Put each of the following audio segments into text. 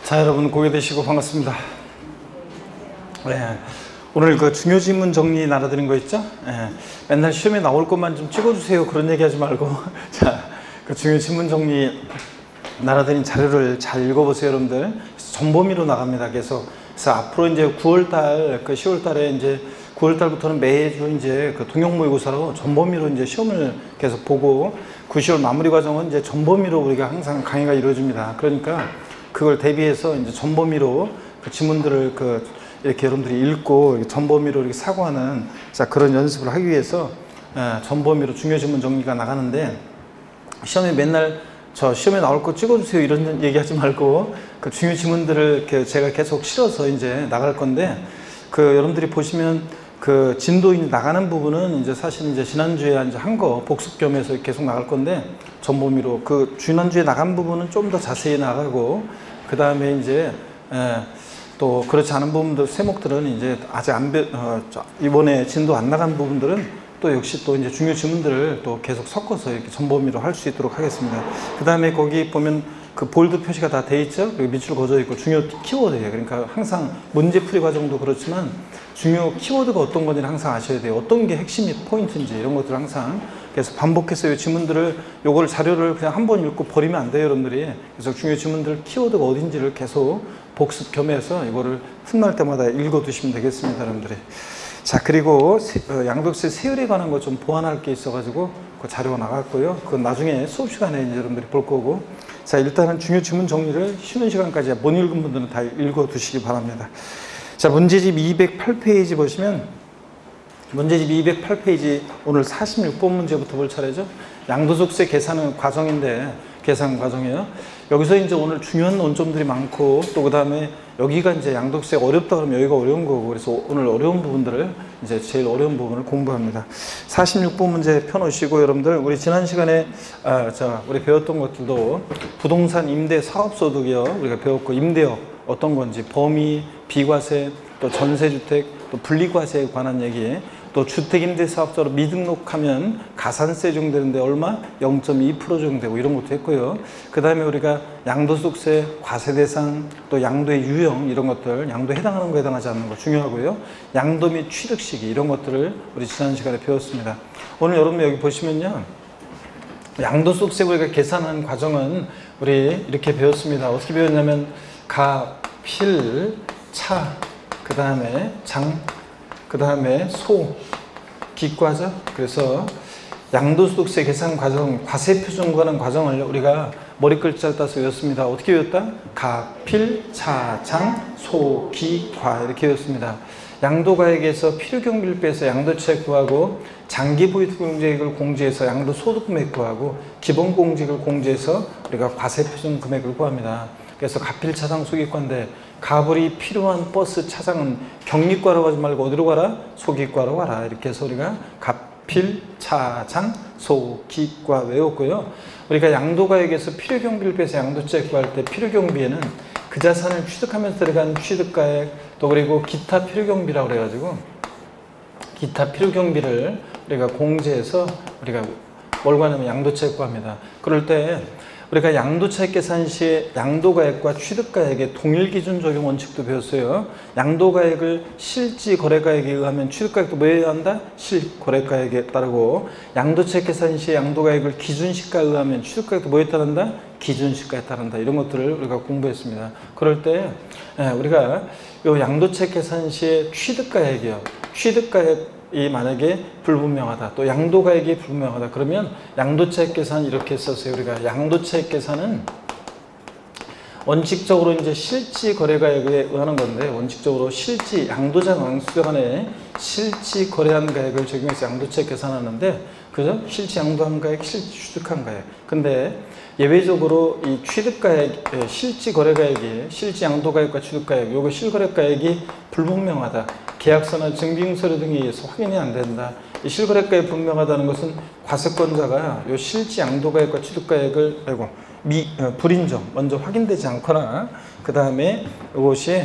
자, 여러분 고개 되시고 반갑습니다. 네, 오늘 그 중요 지문 정리 나눠드린 거 있죠? 네, 맨날 시험에 나올 것만 좀 찍어주세요 그런 얘기 하지 말고 자, 그 중요 지문 정리 나눠드린 자료를 잘 읽어보세요, 여러분들. 전범위로 나갑니다. 그래서 앞으로 이제 9월달, 그 10월달에 이제 9월달부터는 매주 이제 그 통역 모의고사로 전범위로 이제 시험을 계속 보고 9, 10월 마무리 과정은 이제 전범위로 우리가 항상 강의가 이루어집니다. 그러니까 그걸 대비해서 이제 전범위로 그 지문들을 이렇게 여러분들이 읽고 전범위로 이렇게 사고하는 그런 연습을 하기 위해서 전범위로 중요 지문 정리가 나가는데, 시험에 맨날 저 시험에 나올 거 찍어주세요 이런 얘기하지 말고 그 중요 지문들을 제가 계속 실어서 이제 나갈 건데, 여러분들이 보시면 그 진도 나가는 부분은 이제 사실 이제 지난주에 이제 한 거 복습 겸해서 계속 나갈 건데, 전범위로 지난주에 나간 부분은 좀 더 자세히 나가고, 그 다음에 이제 또 그렇지 않은 부분들, 세목들은 이제 아직 이번에 진도 안 나간 부분들은 또 역시 또 이제 중요 지문들을 또 계속 섞어서 이렇게 전범위로 할 수 있도록 하겠습니다. 그 다음에 거기 보면 그 볼드 표시가 다 돼 있죠? 여기 밑줄 그어져 있고 중요 키워드예요. 그러니까 항상 문제풀이 과정도 그렇지만 중요 키워드가 어떤 건지 항상 아셔야 돼요. 어떤 게 핵심이 포인트인지 이런 것들 항상 그래서 반복해서 이 지문들을 요걸 자료를 그냥 한 번 읽고 버리면 안 돼요, 여러분들이. 그래서 중요 지문들 키워드가 어딘지를 계속 복습 겸해서 이거를 틈날 때마다 읽어 두시면 되겠습니다, 여러분들이. 자, 그리고 양독세 세율에 관한 거 좀 보완할 게 있어가지고 그 자료가 나갔고요. 그건 나중에 수업 시간에 이제 여러분들이 볼 거고. 자, 일단은 중요 지문 정리를 쉬는 시간까지 못 읽은 분들은 다 읽어 두시기 바랍니다. 자, 문제집 208페이지 보시면, 문제집 208페이지 오늘 46번 문제부터 볼 차례죠. 양도소득세 계산 과정인데, 계산 과정이에요. 여기서 이제 오늘 중요한 논점들이 많고, 또 그 다음에 여기가 이제 양도세가 어렵다 그러면 여기가 어려운 거고, 그래서 오늘 어려운 부분들을 이제 제일 어려운 부분을 공부합니다. 46번 문제 펴놓으시고, 여러분들 우리 지난 시간에 우리 배웠던 것들도 부동산 임대 사업소득이요 우리가 배웠고, 임대업 어떤 건지, 범위, 비과세, 또 전세주택, 또 분리과세에 관한 얘기, 또 주택임대사업자로 미등록하면 가산세 적용되는데 얼마? 0.2% 적용되고 이런 것도 했고요. 그 다음에 우리가 양도소득세, 과세대상, 또 양도의 유형 이런 것들, 양도에 해당하는 거 해당하지 않는 거 중요하고요. 양도 및 취득 시기 이런 것들을 우리 지난 시간에 배웠습니다. 오늘 여러분 여기 보시면요, 양도소득세 우리가 계산하는 과정은 우리 이렇게 배웠습니다. 어떻게 배웠냐면 가, 필, 차, 그 다음에 장, 그 다음에 소, 기과죠. 그래서 양도소득세 계산 과정, 과세표준과는 과정을 우리가 머리 글자를 따서 외웠습니다. 어떻게 외웠다? 가, 필, 차, 장, 소, 기, 과 이렇게 외웠습니다. 양도가액에서 필요경비를 빼서 양도차익 구하고, 장기보유금액을 공제해서 양도소득 금액 구하고, 기본공제액을 공제해서 우리가 과세표준 금액을 구합니다. 그래서 가필, 차장, 소기과인데, 가불이 필요한 버스, 차장은 경리과로 가지 말고 어디로 가라? 소기과로 가라. 이렇게 해서 우리가 가필, 차장, 소기과 외웠고요. 우리가 양도가액에서 필요경비를 빼서 양도차익 구할 때 필요경비에는 그 자산을 취득하면서 들어간 취득가액, 또 그리고 기타 필요경비라고 그래가지고 기타 필요경비를 우리가 공제해서 우리가 뭘 구하냐면 양도차익 구합니다. 그럴 때 우리가 양도차익 계산 시에 양도가액과 취득가액의 동일 기준 적용 원칙도 배웠어요. 양도가액을 실지 거래가액에 의하면 취득가액도 뭐 해야 한다? 실거래가액에 따르고, 양도차익 계산 시에 양도가액을 기준시가에 의하면 취득가액도 뭐에 따른다? 기준시가에 따른다. 이런 것들을 우리가 공부했습니다. 그럴 때 우리가 요 양도차익 계산 시에 취득가액이요, 취득가액이 만약에 불분명하다, 또 양도가액이 불분명하다 그러면 양도차익 계산 이렇게 썼어요. 우리가 양도차익 계산은 원칙적으로 이제 실지 거래가액에 의하는 건데, 원칙적으로 실지 양도장 왕수간에 실지 거래한 가액을 적용해서 양도차익 계산하는데, 그죠? 실지 양도한 가액, 실지 취득한 가액. 근데 예외적으로 이 취득가액, 실지 거래가액이 실지 양도가액과 취득가액, 요거 실거래가액이 불분명하다, 계약서나 증빙서류 등에 의해서 확인이 안 된다. 이 실거래가액이 분명하다는 것은 과세권자가 요 실지 양도가액과 취득가액을 불인정, 먼저 확인되지 않거나, 그 다음에 이것이,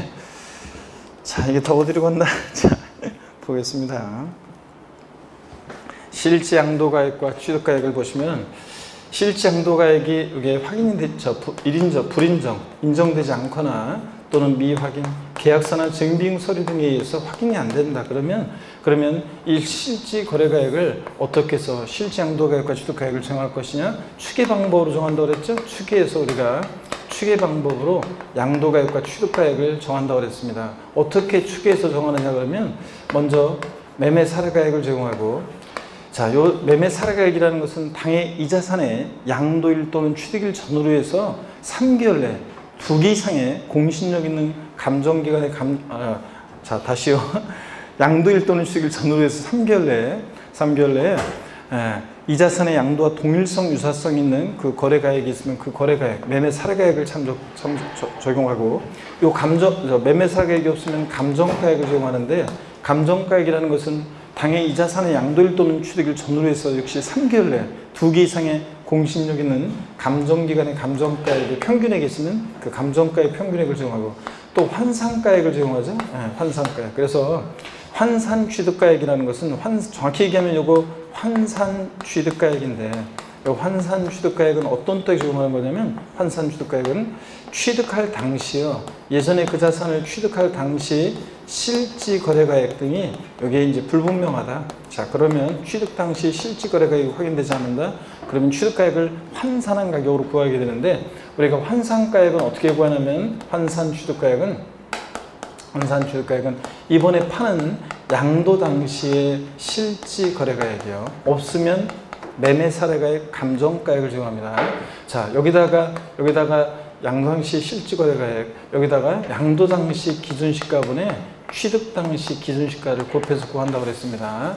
자, 이게 더 어디로 갔나? 자, 보겠습니다. 실지 양도가액과 취득가액을 보시면 실제 양도가액이 이게 확인이 됐죠. 불인정, 인정되지 않거나 또는 미확인, 계약서나 증빙 서류 등에 의해서 확인이 안 된다. 그러면 이 실지 거래가액을 어떻게 해서 실지 양도가액과 취득가액을 정할 것이냐? 추계 방법으로 정한다고 그랬죠? 추계해서 우리가 추계 방법으로 양도가액과 취득가액을 정한다고 그랬습니다. 어떻게 추계해서 정하느냐 그러면 먼저 매매 사례가액을 제공하고, 자, 요 매매 사례가액이라는 것은 당해 이 자산의 양도일 또는 취득일 전후로 해서 3개월 내 2개 이상의 공신력 있는 감정기관의 자, 다시요. 양도일 또는 취득일 전후로 해서 3개월 내에 이 자산의 양도와 동일성, 유사성 있는 그 거래가액이 있으면 그 거래가액, 매매 사례가액을 적용하고, 매매 사례가액이 없으면 감정가액을 적용하는데, 감정가액이라는 것은 당해 이 자산의 양도일 또는 취득일 전후로 해서 역시 3개월 내 2개 이상의 공신력 있는 감정기관의 감정가액의 평균액이 있으면 그 감정가액 평균액을 적용하고, 또 환산가액을 적용하죠. 환산가액. 그래서 환산취득가액이라는 것은 정확히 얘기하면 요거 환산취득가액인데, 이 환산취득가액은 어떤 때에 적용하는 거냐면, 환산취득가액은 취득할 당시요, 예전에 그 자산을 취득할 당시 실지거래가액 등이 여기에 이제 불분명하다. 자, 그러면 취득 당시 실지거래가액이 확인되지 않는다. 그러면 취득가액을 환산한 가격으로 구하게 되는데, 우리가 환산가액은 어떻게 구하냐면, 환산취득가액은 이번에 파는 양도 당시의 실지거래가액이요, 없으면 매매사례가액, 감정가액을 적용합니다. 자, 여기다가 양도당시 실지거래가액, 여기다가 양도당시 기준시가분의 취득당시 기준시가를 곱해서 구한다고 그랬습니다.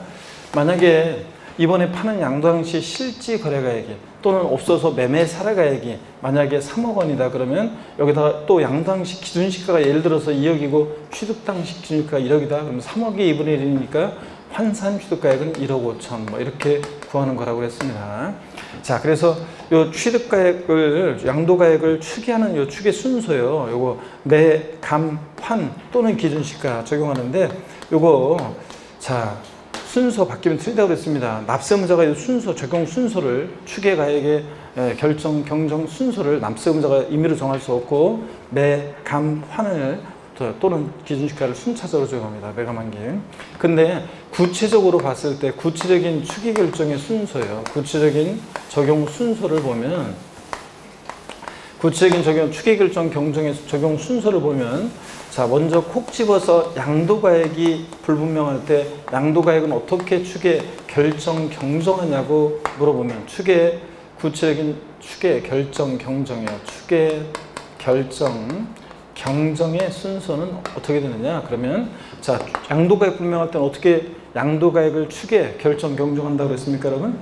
만약에 이번에 파는 양도당시 실지거래가액이 또는 없어서 매매사례가액이 만약에 3억 원이다 그러면, 여기다가 또 양도당시 기준시가가 예를 들어서 2억이고 취득당시 기준시가가 1억이다 그러면 3억의 2분의 1이니까 환산취득가액은 1억 5천, 뭐 이렇게 구하는 거라고 했습니다. 자, 그래서 요 취득가액을, 양도가액을 추계하는 요 추계 순서요, 요거 매, 감, 환 또는 기준시가 적용하는데, 요거 자, 순서 바뀌면 틀리다고 그랬습니다. 납세의무자가 이 순서, 적용 순서를, 추계가액의 결정, 경정 순서를 납세의무자가 임의로 정할 수 없고, 매, 감, 환을 또는 기준시가를 순차적으로 적용합니다. 매감한기. 근데 구체적으로 봤을 때 구체적인 추계 결정의 순서예요. 구체적인 적용 순서를 보면, 구체적인 적용, 추계 결정 경정의 적용 순서를 보면, 자, 먼저 콕 집어서 양도가액이 불분명할 때 양도가액은 어떻게 추계 결정 경정하냐고 물어보면, 구체적인 추계 결정 경정이에요. 추계 결정 경정의 순서는 어떻게 되느냐 그러면, 자, 양도가액 불명할 때는 어떻게 양도가액을 추계 결정 경정한다고 그랬습니까 여러분?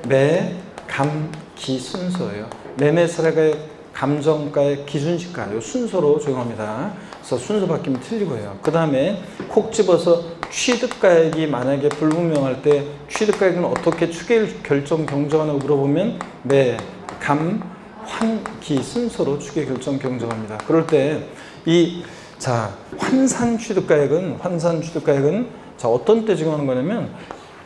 매, 감, 기 순서예요. 매매사례가액, 감정가액, 기준시가 이 순서로 적용합니다. 그래서 순서 바뀌면 틀리고요. 그 다음에 콕 집어서 취득가액이 만약에 불분명할 때 취득가액은 어떻게 추계 결정 경정하냐고 물어보면 매, 감, 환, 기 순서로 추계 결정 경정합니다. 그럴 때 환산취득가액은 자, 어떤 때 적용하는 거냐면,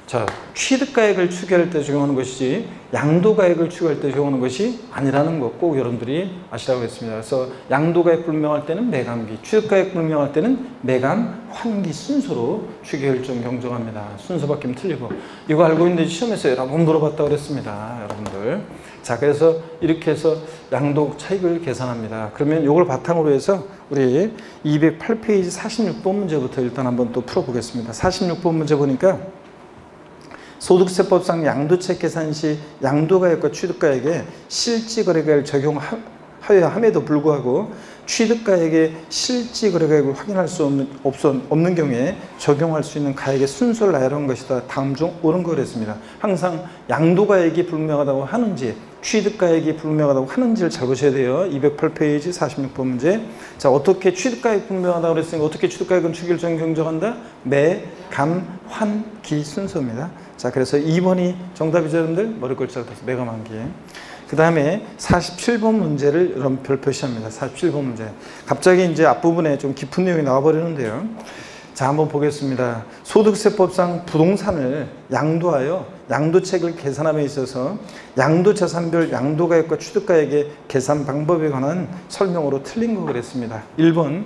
자, 취득가액을 추계할 때 적용하는 것이지 양도가액을 추계할 때 적용하는 것이 아니라는 것 꼭 여러분들이 아시라고 했습니다. 그래서 양도가액 불명할 때는 매감기, 취득가액 불명할 때는 매감, 환기 순서로 추계 결정 경정합니다. 순서 바뀌면 틀리고, 이거 알고 있는데 시험에서 여러 번 물어봤다고 그랬습니다. 여러분들. 자, 그래서 이렇게 해서 양도 차익을 계산합니다. 그러면 이걸 바탕으로 해서 우리 208페이지 46번 문제부터 일단 한번 또 풀어보겠습니다. 46번 문제 보니까, 소득세법상 양도채 계산 시 양도가액과 취득가액에 실지거래가액을 적용하여함에도 불구하고 취득가액의 실지거래가액을 확인할 수 없는 경우에 적용할 수 있는 가액의 순서를 나열한 것이다. 다음 중 옳은 거 그랬습니다. 항상 양도가액이 불분명하다고 하는지 취득가액이 불분명하다고 하는지를 잘 보셔야 돼요. 208페이지 46번 문제. 자, 어떻게 취득가액 불분명하다고 그랬으니까 어떻게 취득가액은 추계결정 경정한다? 매, 감, 환, 기 순서입니다. 자, 그래서 2번이 정답이죠, 여러분들? 머리 꼴짝 해서 매감한기. 그 다음에 47번 문제를 여러분 별 표시합니다. 47번 문제. 갑자기 이제 앞부분에 좀 깊은 내용이 나와버리는데요. 자, 한번 보겠습니다. 소득세법상 부동산을 양도하여 양도책을 계산함에 있어서 양도자산별 양도가액과 취득가액의 계산 방법에 관한 설명으로 틀린 거 그랬습니다. 1번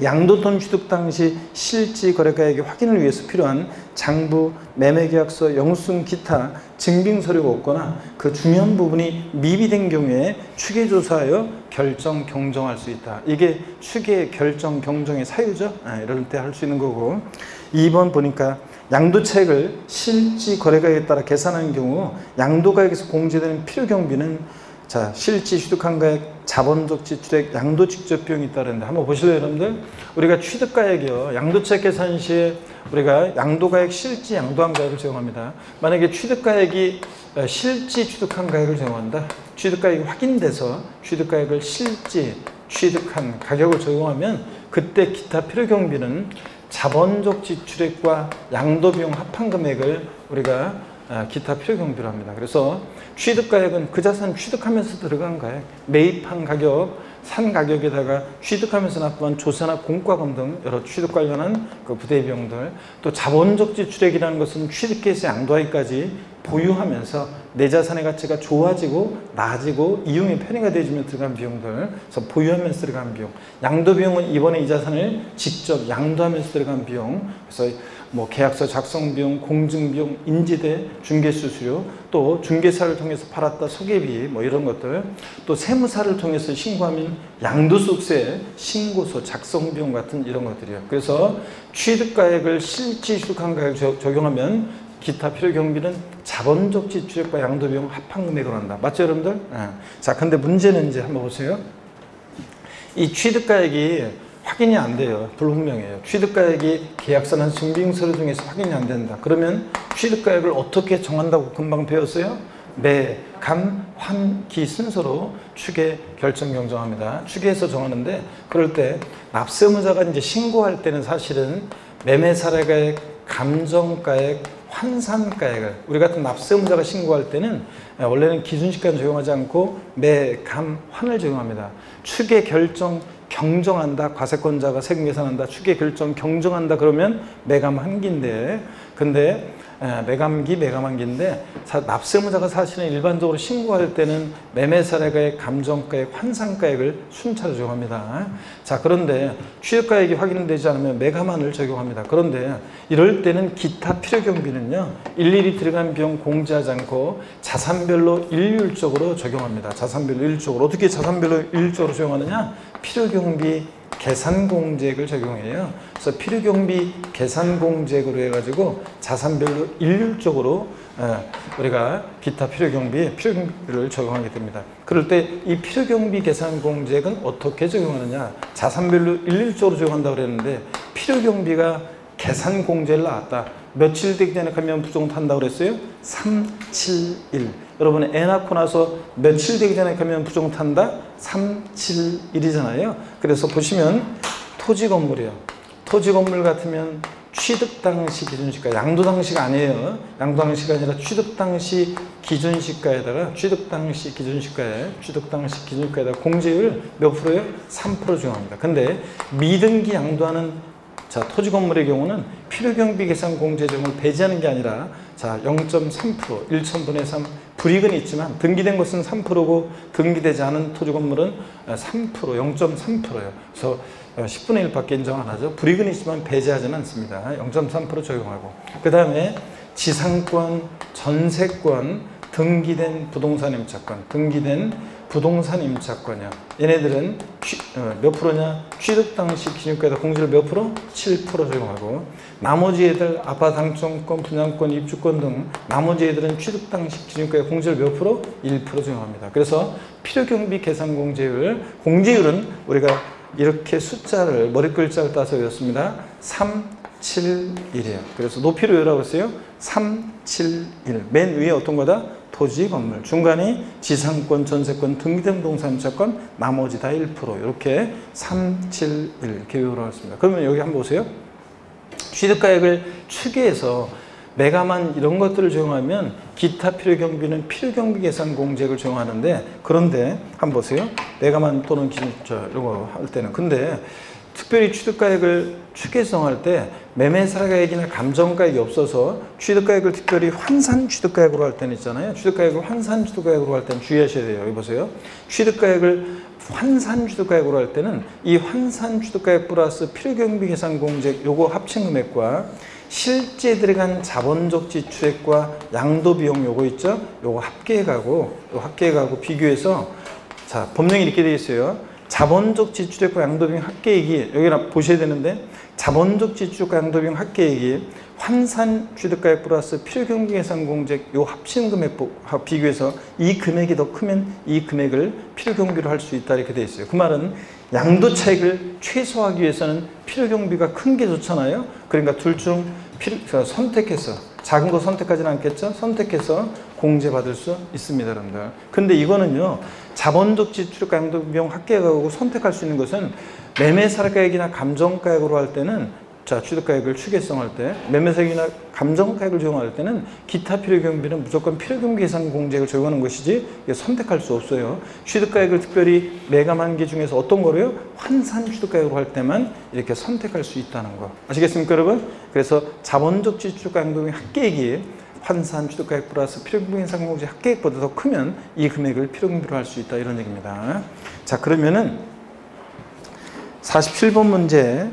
양도돈 취득 당시 실지 거래가액의 확인을 위해서 필요한 장부, 매매계약서, 영수증, 기타 증빙서류가 없거나 그 중요한 부분이 미비된 경우에 추계조사하여 결정, 경정할 수 있다. 이게 추계, 결정, 경정의 사유죠. 이럴 때 할 수 있는 거고. 2번 보니까 양도차익을 실지 거래가액에 따라 계산하는 경우 양도가액에서 공제되는 필요경비는 자, 실지 취득한 가액, 자본적 지출액, 양도 직접 비용이 있다는데 한번 보실래요, 여러분들? 우리가 취득가액이요. 양도차익 계산 시에 우리가 양도가액, 실지 양도한 가액을 적용합니다. 만약에 취득가액이 실지 취득한 가액을 적용한다. 취득가액이 확인돼서 취득가액을 실지 취득한 가격을 적용하면 그때 기타 필요경비는 자본적 지출액과 양도비용 합한 금액을 우리가 기타 필요경비로 합니다. 그래서 취득가액은 그 자산 취득하면서 들어간 가액, 매입한 가격, 산 가격에다가 취득하면서 납부한 조세나 공과금 등 여러 취득 관련한 그 부대비용들, 또 자본적 지출액이라는 것은 취득해서 양도하기까지 보유하면서 내 자산의 가치가 좋아지고 나아지고 이용의 편의가 되어지면 들어간 비용들, 그래서 보유하면서 들어간 비용. 양도비용은 이번에 이 자산을 직접 양도하면서 들어간 비용, 그래서 뭐 계약서 작성 비용, 공증 비용, 인지대, 중개수수료, 또 중개사를 통해서 팔았다 소개비 뭐 이런 것들, 또 세무사를 통해서 신고하면 양도소득세, 신고서, 작성 비용 같은 이런 것들이에요. 그래서 취득가액을 실지 취득한 가액 적용하면 기타 필요경비는 자본적 지출액과 양도비용 합한 금액으로 한다. 맞죠, 여러분들? 자, 근데 문제는 이제 한번 보세요. 이 취득가액이 확인이 안 돼요. 불분명해요. 취득가액이 계약서나 증빙서류 중에서 확인이 안 된다. 그러면 취득가액을 어떻게 정한다고 금방 배웠어요? 매, 감, 환, 기 순서로 추계, 결정, 경정합니다. 추계해서 정하는데 그럴 때 납세의무자가 이제 신고할 때는 사실은 매매사례가액, 감정가액, 환산가액을 우리 같은 납세의무자가 신고할 때는 원래는 기준시가는 적용하지 않고 매, 감, 환을 적용합니다. 추계, 결정, 경정한다. 과세권자가 세금 계산한다. 추계, 결정, 경정한다. 그러면 매감 한기인데, 근데 매감기, 매감한기인데 납세의무자가 사실은 일반적으로 신고할 때는 매매사례가액, 감정가액, 환산가액을 순차로 적용합니다. 자, 그런데 취득가액이 확인되지 않으면 매감한을 적용합니다. 그런데 이럴 때는 기타 필요경비는요, 일일이 들어간 비용 공제하지 않고 자산별로 일률적으로 적용합니다. 자산별로 일률적으로. 어떻게 자산별로 일률적으로 적용하느냐? 필요경비 계산공제액을 적용해요. 그래서 필요경비 계산공제액으로 해가지고 자산별로 일률적으로 우리가 기타 필요경비를 적용하게 됩니다. 그럴 때 이 필요경비 계산공제액은 어떻게 적용하느냐? 자산별로 일률적으로 적용한다고 그랬는데 필요경비가 계산공제를 나왔다. 며칠 되기 전에 가면 부정탄다고 그랬어요? 3, 7, 1. 여러분 애 낳고 나서 며칠 되기 전에 가면 부정탄다? 3, 7, 1이잖아요. 그래서 보시면 토지 건물이요. 토지 건물 같으면 취득 당시 기준시가, 양도 당시가 아니에요. 양도 당시가 아니라 취득 당시 기준시가에다가 취득 당시 기준시가에다가 공제율 몇 프로예요? 3% 적용합니다. 근데 미등기 양도하는 자, 토지 건물의 경우는 필요경비 계산 공제 적용을 배제하는 게 아니라 자, 0.3%, 1,000분의 3 불이익은 있지만 등기된 것은 3%고 등기되지 않은 토지 건물은 3%, 0.3%예요. 그래서 10분의 1밖에 인정 안 하죠. 불이익은 있지만 배제하지는 않습니다. 0.3% 적용하고. 그 다음에 지상권, 전세권, 등기된 부동산 임차권, 부동산 임차권이요. 얘네들은 몇 프로냐? 취득 당시 기준가에다 공제를 몇 프로? 7% 적용하고, 나머지 애들 아파트 당첨권, 분양권, 입주권 등 나머지 애들은 취득 당시 기준가에 공제를 몇 프로? 1% 적용합니다. 그래서 필요경비 계산 공제율은 우리가 이렇게 숫자를 머리글자를 따서 외웠습니다. 3, 7, 1이에요. 그래서 높이로 외우라고 했어요. 3, 7, 1. 맨 위에 어떤 거다? 토지 건물, 중간이 지상권, 전세권, 등기된 부동산 임차권, 나머지 다 1%. 이렇게 3, 7, 1 이렇게 외우라고 했습니다. 그러면 여기 한번 보세요. 취득가액을 추계해서 매감한 이런 것들을 적용하면 기타 필요경비는 필요경비 계산 공제액을 적용하는데, 그런데 한번 보세요. 매감한 또는 기준자 이런 거 할 때는 근데 특별히 취득가액을 추계성할 때 매매사가액이나 감정가액이 없어서 취득가액을 특별히 환산 취득가액으로 할 때는 있잖아요. 취득가액을 환산 취득가액으로 할 때는 주의하셔야 돼요. 여기 보세요. 취득가액을 환산 취득가액으로 할 때는 이 환산 취득가액 플러스 필요경비 계산 공제 요거 합친 금액과 실제 들어간 자본적 지출액과 양도비용 요거 있죠? 요거 합계액하고 비교해서 자 법령이 이렇게 되어 있어요. 자본적 지출액과 양도비용 합계액이 여기 보셔야 되는데 자본적 지출액과 양도비용 합계액이 환산 취득가액 플러스 필요경비 계산 공제 요 합친 금액과 비교해서 이 금액이 더 크면 이 금액을 필요경비로 할 수 있다 이렇게 되어 있어요. 그 말은 양도 차익을 최소화하기 위해서는 필요경비가 큰 게 좋잖아요. 그러니까 둘 중 선택해서 작은 거 선택하지는 않겠죠? 선택해서 공제받을 수 있습니다, 여러분들. 근데 이거는요, 자본적 지출과 양도비용 합계액하고 선택할 수 있는 것은 매매사가액이나 감정가액으로 할 때는 자, 취득가액을 추계성할 때, 매매사액이나 감정가액을 적용할 때는 기타 필요경비는 무조건 필요경비 계산 공제액을 적용하는 것이지 선택할 수 없어요. 취득가액을 특별히 매감한 중에서 어떤 거로요? 환산 취득가액으로 할 때만 이렇게 선택할 수 있다는 거. 아시겠습니까, 여러분? 그래서 자본적 지출과 양도비용 합계액이 환산 취득가액 플러스 필요경비 계산 공제 합계액보다 더 크면 이 금액을 필요경비로 할 수 있다 이런 얘기입니다. 자, 그러면은 47번 문제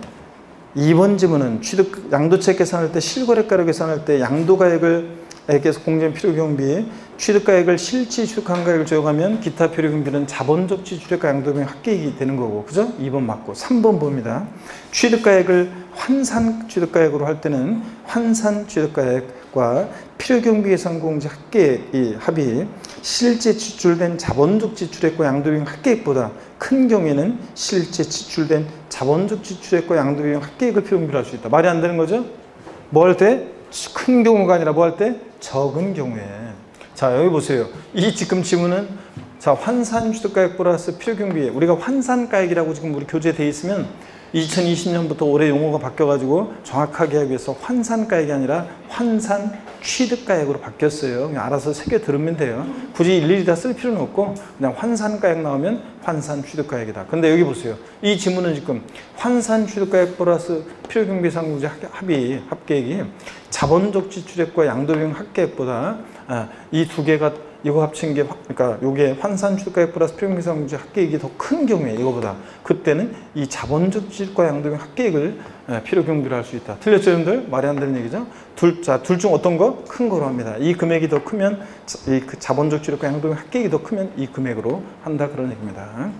2번 지문은 취득 양도책 계산할 때 실거래가로 계산할 때 양도가액을 계속 공제한 필요경비 취득가액을 실제 취득한 가액을 적용하면 기타 필요경비는 자본적 지출액과 양도비용 합계액이 되는 거고 그죠? 2번 맞고 3번 봅니다. 취득가액을 환산 취득가액으로 할 때는 환산 취득가액과 필요경비 계산 공제 합계액 합이 실제 지출된 자본적 지출액과 양도비용 합계액보다 큰 경우에는 실제 지출된 자본적 지출액과 양도비용 합계액을 필요경비로 할 수 있다. 말이 안 되는 거죠? 뭐 할 때? 큰 경우가 아니라 뭐 할 때? 적은 경우에. 자, 여기 보세요. 이 지금 지문은 자, 환산 취득가액 플러스 필요경비. 우리가 환산가액이라고 지금 우리 교재에 돼 있으면 2020년부터 올해 용어가 바뀌어가지고 정확하게 하기 위해서 환산가액이 아니라 환산 취득가액으로 바뀌었어요. 그냥 알아서 새겨 들으면 돼요. 굳이 일일이 다 쓸 필요는 없고 그냥 환산가액 나오면 환산 취득가액이다. 근데 여기 보세요. 이 지문은 지금 환산 취득가액 플러스 필요경비 상공제 합계액이 자본적 지출액과 양도비용 합계액보다 이 두 개가 이거 합친 게 그러니까 요게 환산 취득가액 플러스 필요경비 상공제 합계액이 더 큰 경우에 이거보다 그때는 이 자본적 지출과 양도비용 합계액을 필요경비로 할 수 있다. 틀렸죠, 여러분들? 말이 안 되는 얘기죠? 둘 중 어떤 거? 큰 거로 합니다. 이 금액이 더 크면 이 자본적 지출과 양도비용 합계액이 더 크면 이 금액으로 한다 그런 얘기입니다.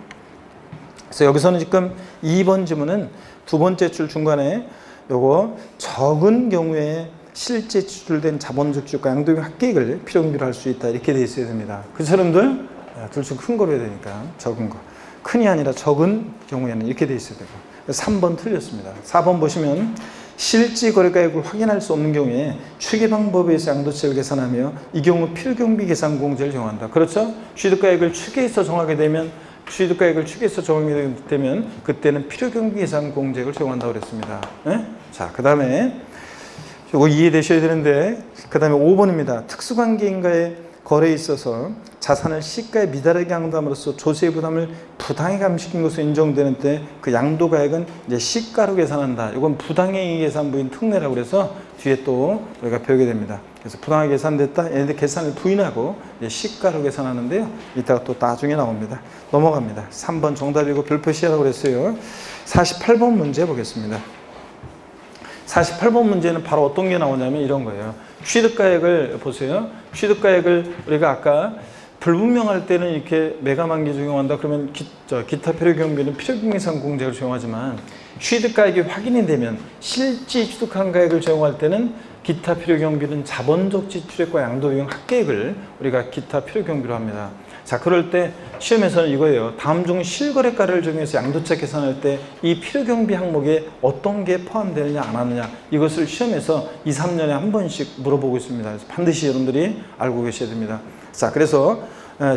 그래서 여기서는 지금 2번 지문은 두 번째 줄 중간에 요거 적은 경우에 실제 지출된 자본적 지출과 양도비용 합계액을 필요경비로 할 수 있다 이렇게 돼 있어야 됩니다. 그래서 여러분들 둘 중 큰 거로 해야 되니까 적은 거. 큰이 아니라 적은 경우에는 이렇게 돼 있어야 되고 3번 틀렸습니다. 4번 보시면 실제 거래가액을 확인할 수 없는 경우에 추계 방법에 의해서 양도세를 계산하며 이 경우 필요경비 계산 공제를 정한다. 그렇죠? 취득가액을 추계해서 정하게 되면 그때는 필요경비 계산 공제를 적용한다고 그랬습니다. 네? 자, 그 다음에 이거 이해되셔야 되는데 그 다음에 5번입니다. 특수관계인과의 거래에 있어서 자산을 시가에 미달하게 양도함으로써 조세 부담을 부당하게 감시킨 것으로 인정되는 때 그 양도가액은 이제 시가로 계산한다. 이건 부당행위 계산부인 특례라고 그래서 뒤에 또 우리가 배우게 됩니다. 그래서 부당하게 계산됐다. 얘네들 계산을 부인하고 이제 시가로 계산하는데요. 이따가 또 나중에 나옵니다. 넘어갑니다. 3번 정답이고 별표시하라고 그랬어요. 48번 문제 보겠습니다. 48번 문제는 바로 어떤 게 나오냐면 이런 거예요. 취득가액을 보세요. 취득가액을 우리가 아까 불분명할 때는 이렇게 매감한계 적용한다. 그러면 기타 필요경비는 필요경비 계산 공제를 적용하지만 취득가액이 확인이 되면 실제 취득한 가액을 적용할 때는 기타 필요경비는 자본적 지출액과 양도비용 합계액을 우리가 기타 필요경비로 합니다. 자, 그럴 때 시험에서는 이거예요. 다음 중 실거래가를 적용해서 양도차 계산할 때 이 필요경비 항목에 어떤 게 포함되느냐 안 하느냐 이것을 시험에서 2, 3년에 한 번씩 물어보고 있습니다. 그래서 반드시 여러분들이 알고 계셔야 됩니다. 자, 그래서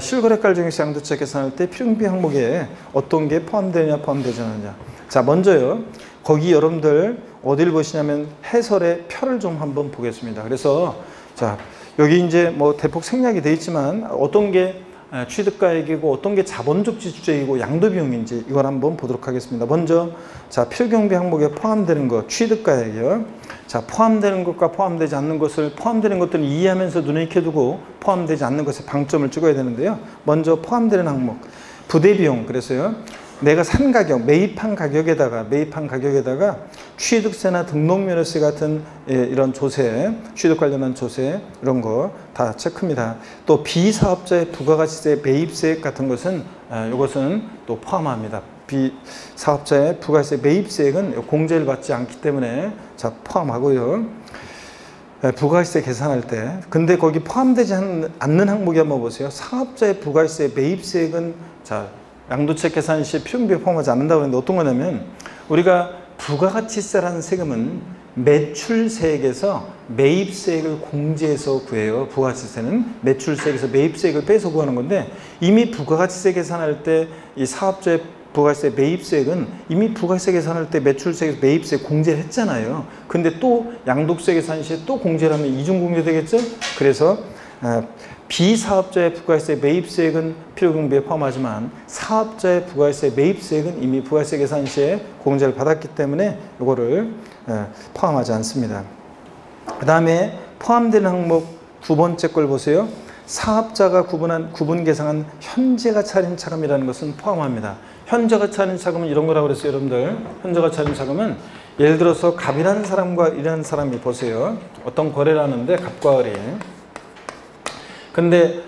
실거래가를 적용해서 양도차 계산할 때 필요경비 항목에 어떤 게 포함되느냐 포함되지 않느냐. 자, 먼저요. 거기 여러분들 어디를 보시냐면 해설의 표를 좀 한번 보겠습니다. 그래서 자, 여기 이제 뭐 대폭 생략이 돼 있지만 어떤 게 취득가액이고 어떤 게 자본적 지출액이고 양도비용인지 이걸 한번 보도록 하겠습니다. 먼저 자, 필요경비 항목에 포함되는 것 취득가액이요. 자, 포함되는 것과 포함되지 않는 것을 포함되는 것들을 이해하면서 눈에 익혀두고 포함되지 않는 것에 방점을 찍어야 되는데요. 먼저 포함되는 항목 부대비용. 그래서요. 내가 산 가격, 매입한 가격에다가 취득세나 등록면허세 같은 이런 조세, 취득 관련한 조세 이런 거 다 체크입니다. 또 비사업자의 부가가치세, 매입세 같은 것은 이것은 또 포함합니다. 비사업자의 부가가치세, 매입세액은 공제를 받지 않기 때문에 자 포함하고요. 부가가치세 계산할 때 근데 거기 포함되지 않는 항목이 한번 보세요. 사업자의 부가가치세, 매입세액은 자 양도책 계산 시 필요경비에 포함하지 않는다고 했는데 어떤 거냐면 우리가 부가가치세라는 세금은 매출세액에서 매입세액을 공제해서 구해요. 부가가치세는 매출세액에서 매입세액을 빼서 구하는 건데 이미 부가가치세 계산할 때 이 사업자의 부가가치세 매입세액은 이미 부가가치세 계산할 때 매출세액에서 매입세액 공제를 했잖아요. 근데 또 양도세 계산 시에 또 공제를 하면 이중공제 되겠죠? 그래서 비사업자의 부가가치세 매입세액은 필요경비에 포함하지만 사업자의 부가가치세 매입세액은 이미 부가가치세 계산 시에 공제를 받았기 때문에 이거를 포함하지 않습니다. 그 다음에 포함되는 항목 두 번째 걸 보세요. 사업자가 구분 계상한 현재가 차린 차감이라는 것은 포함합니다. 현재가 차린 차감은 이런 거라고 그랬어요, 여러분들. 현재가 차린 차감은 예를 들어서 갑이라는 사람과 이라는 사람이 보세요. 어떤 거래를 하는데 갑과 을이. 근데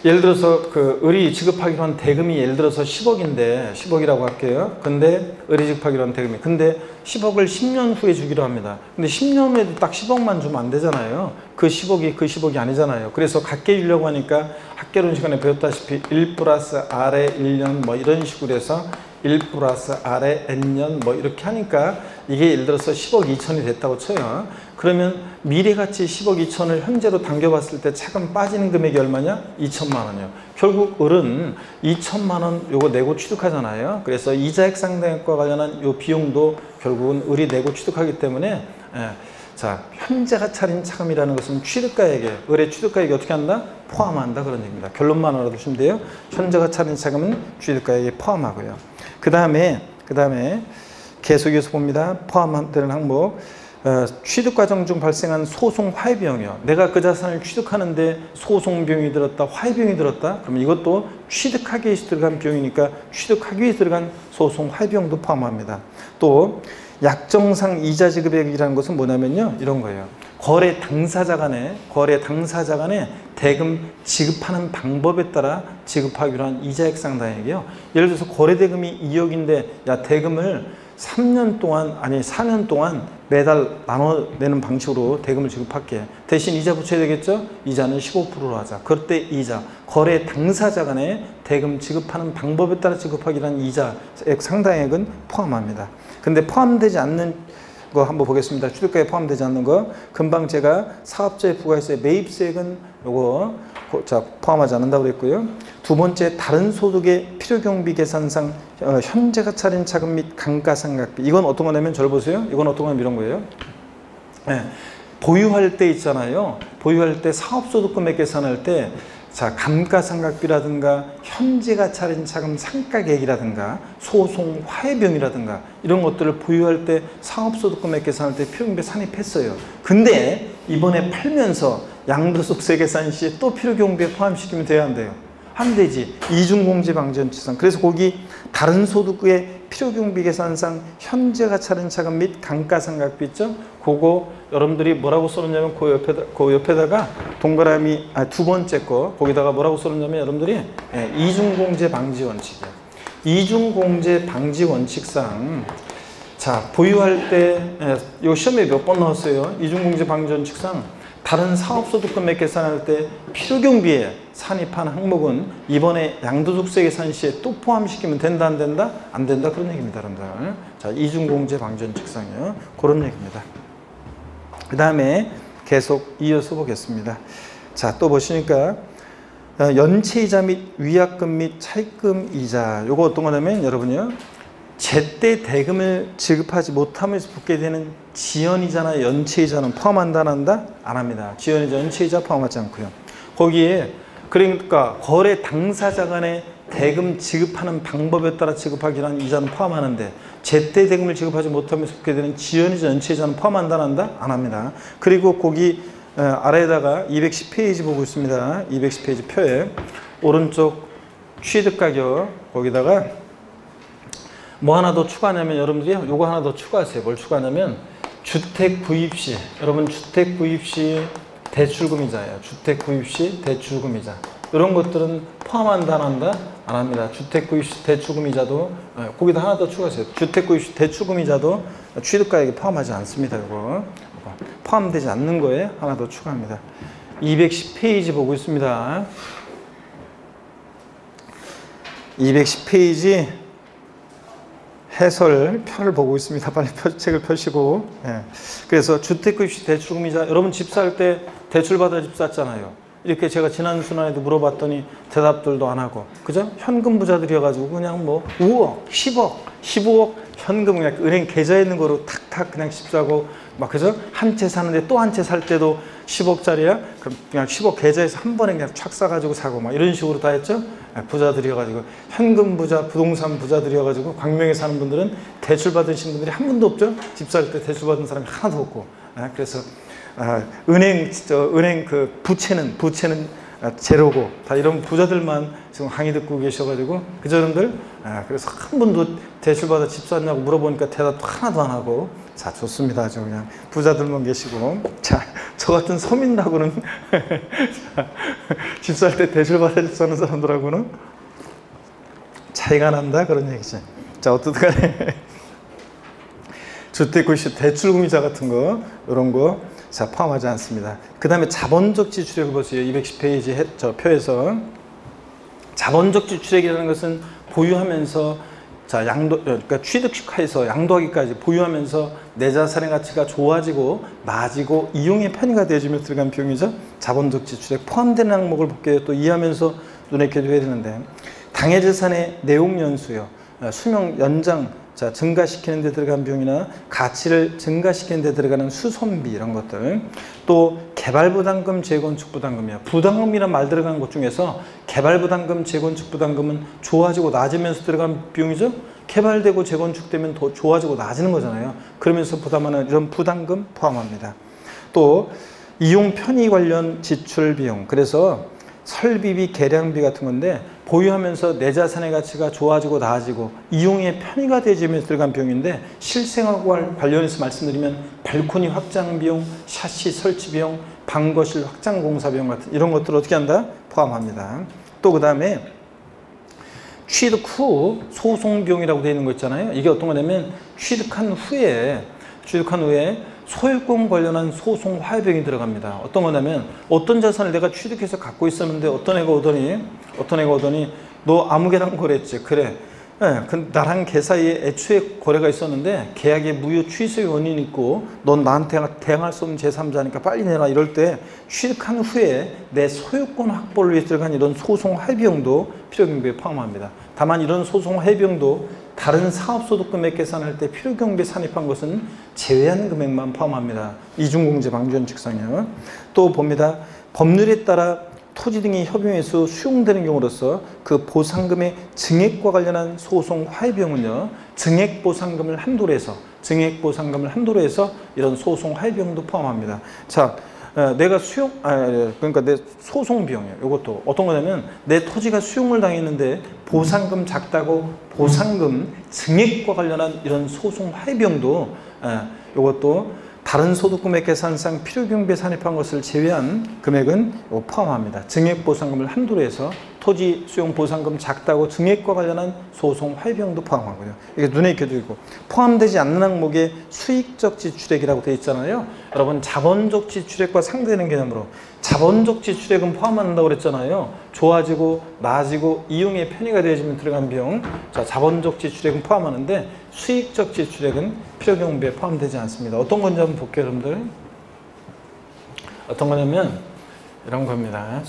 예를 들어서 그 을이 지급하기로 한 대금이 예를 들어서 10억인데 10억이라고 할게요. 근데 을이 지급하기로 한 대금이 근데 10억을 10년 후에 주기로 합니다. 근데 10년 후에도 딱 10억만 주면 안 되잖아요. 그 10억이 아니잖아요. 그래서 같게 주려고 하니까 학개론 시간에 배웠다시피 1 플러스 R에 1년 뭐 이런 식으로 해서 1 플러스 R에 N년 뭐 이렇게 하니까 이게 예를 들어서 10억 2천이 됐다고 쳐요. 그러면 미래가치 10억 2천을 현재로 당겨봤을 때 차감 빠지는 금액이 얼마냐? 2천만 원이요. 결국 을은 2천만 원 요거 내고 취득하잖아요. 그래서 이자액 상당액과 관련한 요 비용도 결국은 을이 내고 취득하기 때문에 자 현재가 차린 차감이라는 것은 취득가액에 을의 취득가액이 어떻게 한다? 포함한다 그런 얘기입니다. 결론만 알아두시면 돼요. 현재가 차린 차감은 취득가액에 포함하고요. 그 다음에 계속해서 봅니다. 포함되는 항목 취득 과정 중 발생한 소송 화해 비용이요. 내가 그 자산을 취득하는데 소송 비용이 들었다, 화해 비용이 들었다. 그러면 이것도 취득하기 위해서 들어간 비용이니까 취득하기 위해서 들어간 소송 화해 비용도 포함합니다. 또 약정상 이자 지급액이라는 것은 뭐냐면요, 이런 거예요. 거래 당사자 간에 대금 지급하는 방법에 따라 지급하기로 한 이자액 상당액이요. 예를 들어서 거래 대금이 2억인데 야 대금을 3년 동안 아니 4년 동안 매달 나눠내는 방식으로 대금을 지급할게. 대신 이자 붙여야 되겠죠? 이자는 15%로 하자. 그때 이자, 거래 당사자 간에 대금 지급하는 방법에 따라 지급하기로 한 이자액 상당액은 포함합니다. 근데 포함되지 않는 거 한번 보겠습니다. 취득가에 포함되지 않는 거. 금방 제가 사업자의 부가세 매입세액은 요거 자 포함하지 않는다고 그랬고요. 두 번째 다른 소득의 필요경비 계산상 현재가 차린 차금 및 감가상각비. 이건 어떤 거냐면 절 보세요. 이건 어떤 거냐면 이런 거예요. 보유할 때 있잖아요. 보유할 때 사업소득금액 계산할 때 자 감가상각비라든가 현재가 차린 차금 상가계획이라든가 소송 화해비용이라든가 이런 것들을 보유할 때 사업소득금액 계산할 때 필요경비에 산입했어요. 근데 이번에 팔면서 양도소득세 계산 시에 또 필요경비에 포함시키면 돼야 안 돼요? 안 되지. 이중공제 방지원칙상. 그래서 거기 다른 소득의 필요경비 계산상 현재가 차린 차금 및 감가상각비 있죠? 그거 여러분들이 뭐라고 써놓냐면 그 옆에다가 동그라미 두 번째 거 거기다가 뭐라고 써놓냐면 여러분들이 이중공제 방지원칙이에요. 이중공제 방지원칙상 자 보유할 때 요 시험에 몇 번 나왔어요. 이중공제 방지원칙상 다른 사업소득금액 계산할 때 필요경비에 산입한 항목은 이번에 양도소득세 계산 시에 또 포함시키면 된다 안 된다? 안 된다 그런 얘기입니다. 여러분들. 자 이중공제 방지원칙상이요. 그런 얘기입니다. 그 다음에 계속 이어서 보겠습니다. 자 또 보시니까 연체이자 및 위약금 및 차입금 이자 요거 어떤 거냐면 여러분이요. 제때 대금을 지급하지 못하면서 붙게 되는 지연이자나 연체이자는 포함한다 안 한다? 안 합니다. 지연이자 연체이자 포함하지 않고요. 거기에 그러니까 거래 당사자 간에 대금 지급하는 방법에 따라 지급하기로 한 이자는 포함하는데 제때 대금을 지급하지 못하면서 붙게 되는 지연이자 연체이자는 포함한다 안 한다? 안 합니다. 그리고 거기 아래에다가 210페이지 보고 있습니다. 210페이지 표에 오른쪽 취득가격 거기다가 뭐 하나 더 추가하냐면 여러분들이 요거 하나 더 추가하세요. 뭘 추가하냐면 주택 구입 시 여러분 주택 구입 시 대출금이자예요. 주택 구입 시 대출금이자 이런 것들은 포함한다 안 한다? 안 합니다. 주택 구입 시 대출금이자도 거기다 하나 더 추가하세요. 주택 구입 시 대출금이자도 취득가액에 포함하지 않습니다. 이거 포함되지 않는 거에 하나 더 추가합니다. 210페이지 보고 있습니다. 210페이지 해설 편을 보고 있습니다. 빨리 책을 펴시고. 예. 그래서 주택구입 시 대출금이자 여러분 집 살 때 대출받아 집 샀잖아요. 이렇게 제가 지난 순환에도 물어봤더니 대답들도 안 하고 그죠? 현금 부자들이어가지고 그냥 뭐 5억, 10억, 15억 현금 그냥 은행 계좌에 있는 거로 탁탁 그냥 집 사고 막 그죠? 한 채 사는데 또 한 채 살 때도 10억짜리야? 그럼 그냥 10억 계좌에서 한 번에 그냥 촥 사가지고 사고 막 이런 식으로 다 했죠? 부자들이어가지고 현금 부자, 부동산 부자들이어가지고 광명에 사는 분들은 대출 받으신 분들이 한 분도 없죠? 집 살 때 대출 받은 사람이 하나도 없고 그래서 은행 그 부채는 제로고 다 이런 부자들만 지금 강의 듣고 계셔가지고 그저분들 그래서 한 분도 대출 받아 집 샀냐고 물어보니까 대답도 하나도 안 하고 자 좋습니다. 아주 그냥 부자들만 계시고 자 저 같은 서민하고는 집 살 때 대출 받아 집 사는 사람들하고는 차이가 난다 그런 얘기지. 자 어떻든 간에 주택구입 시 대출금이자 같은 거 이런 거 자 포함하지 않습니다. 그 다음에 자본적 지출액을 보세요. 210페이지 저 표에서 자본적 지출액이라는 것은 보유하면서 자 그러니까 취득해서 양도하기까지 보유하면서 내 자산의 가치가 좋아지고 나아지고 이용의 편의가 되어지며 들어간 비용이죠. 자본적 지출액 포함되는 항목을 볼게요. 또 이해하면서 눈에 익혀줘야 되는데 당해 자산의 내용 연수요. 수명 연장 자, 증가시키는 데 들어간 비용이나 가치를 증가시키는 데 들어가는 수선비 이런 것들 또 개발부담금, 재건축부담금이야. 부담금이란 말 들어간 것 중에서 개발부담금, 재건축부담금은 좋아지고 나아지면서 들어간 비용이죠. 개발되고 재건축되면 더 좋아지고 나아지는 거잖아요. 그러면서 부담하는 이런 부담금 포함합니다. 또 이용 편의 관련 지출 비용 그래서 설비비, 계량비 같은 건데 보유하면서 내 자산의 가치가 좋아지고 나아지고 이용의 편의가 되어지면서 들어간 비용인데 실생활과 관련해서 말씀드리면 발코니 확장 비용, 샤시 설치 비용, 방거실 확장 공사 비용 같은 이런 것들을 어떻게 한다? 포함합니다. 또 그 다음에 취득 후 소송 비용이라고 되어 있는 거 있잖아요. 이게 어떤 거냐면 취득한 후에 소유권 관련한 소송 화해비용이 들어갑니다. 어떤 거냐면 어떤 자산을 내가 취득해서 갖고 있었는데 어떤 애가 오더니 너 아무개랑 거래했지. 그래. 그 나랑 걔 사이에 애초에 거래가 있었는데 계약에 무효 취소의 원인이 있고 넌 나한테 대항할 수 없는 제3자니까 빨리 내라 이럴 때 취득한 후에 내 소유권 확보를 위해 들어간 이런 소송 화해비용도 필요경비에 포함합니다. 다만 이런 소송 화해비용도 다른 사업소득금액 계산할 때 필요경비에 산입한 것은 제외한 금액만 포함합니다. 이중공제 방지원 측상이요. 또 봅니다. 법률에 따라 토지 등의 협용에서 수용되는 경우로서 그 보상금의 증액과 관련한 소송 화해비용은요. 증액보상금을 한도로 해서 이런 소송 화해비용도 포함합니다. 자, 내가 그러니까 내 소송 비용이에요. 이것도 어떤 거냐면 내 토지가 수용을 당했는데 보상금 작다고 보상금 증액과 관련한 이런 소송 화해비용도 이것도 다른 소득금액 계산상 필요경비에 산입한 것을 제외한 금액은 포함합니다. 증액보상금을 한도로 해서 토지 수용 보상금 작다고 증액과 관련한 소송 화해비용도 포함하고요. 이게 눈에 익혀지고 포함되지 않는 항목에 수익적 지출액이라고 되어 있잖아요. 여러분 자본적 지출액과 상대되는 개념으로 자본적 지출액은 포함한다고 그랬잖아요. 좋아지고 나아지고 이용의 편의가 되어지면 들어간 비용. 자, 자본적 지출액은 포함하는데 수익적 지출액은 필요경비에 포함되지 않습니다. 어떤 건지 한번 볼게요, 여러분들. 어떤 거냐면 이런 겁니다.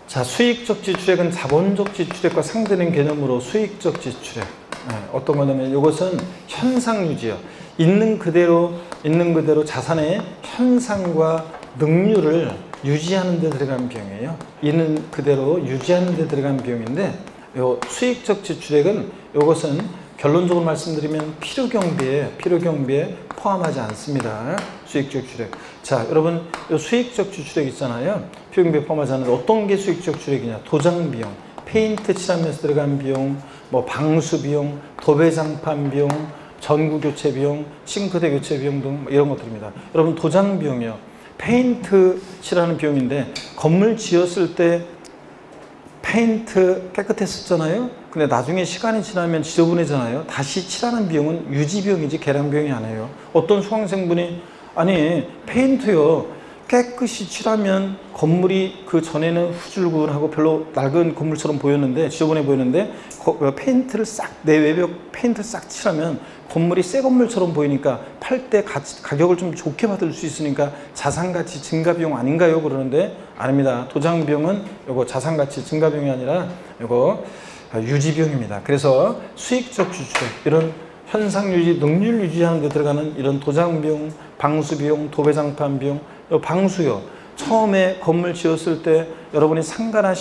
자, 수익적 지출액은 자본적 지출액과 상대되는 개념으로 수익적 지출액. 어떤 거냐면 이것은 현상 유지요. 있는 그대로 자산의 현상과 능률을 유지하는 데 들어간 비용이에요. 있는 그대로 유지하는 데 들어간 비용인데 요 수익적 지출액은 요것은 결론적으로 말씀드리면 필요경비에 포함하지 않습니다. 수익적 지출액. 자, 여러분 요 수익적 지출액 있잖아요. 필요경비에 포함하지 않는데 어떤 게 수익적 지출액이냐? 도장 비용, 페인트 칠하면서 들어간 비용, 뭐 방수 비용, 도배장판 비용, 전구 교체 비용, 싱크대 교체 비용 등 이런 것들입니다. 여러분 도장 비용이요. 페인트 칠하는 비용인데 건물 지었을 때 페인트 깨끗했었잖아요. 근데 나중에 시간이 지나면 지저분해잖아요. 다시 칠하는 비용은 유지 비용이지 개량 비용이 아니에요. 어떤 수강생분이 아니 페인트요 깨끗이 칠하면 건물이 그 전에는 후줄근하고 별로 낡은 건물처럼 보였는데 지저분해 보였는데 페인트를 싹 내 외벽 페인트를 싹 칠하면 건물이 새 건물처럼 보이니까 팔 때 가격을 좀 좋게 받을 수 있으니까 자산가치 증가 비용 아닌가요? 그러는데 아닙니다. 도장 비용은 이거 자산가치 증가 비용이 아니라 이거 유지 비용입니다. 그래서 수익적 지출 이런 현상 유지, 능률 유지하는 데 들어가는 이런 도장 비용, 방수 비용, 도배장판 비용, 방수요. 처음에 건물 지었을 때 여러분이 상가나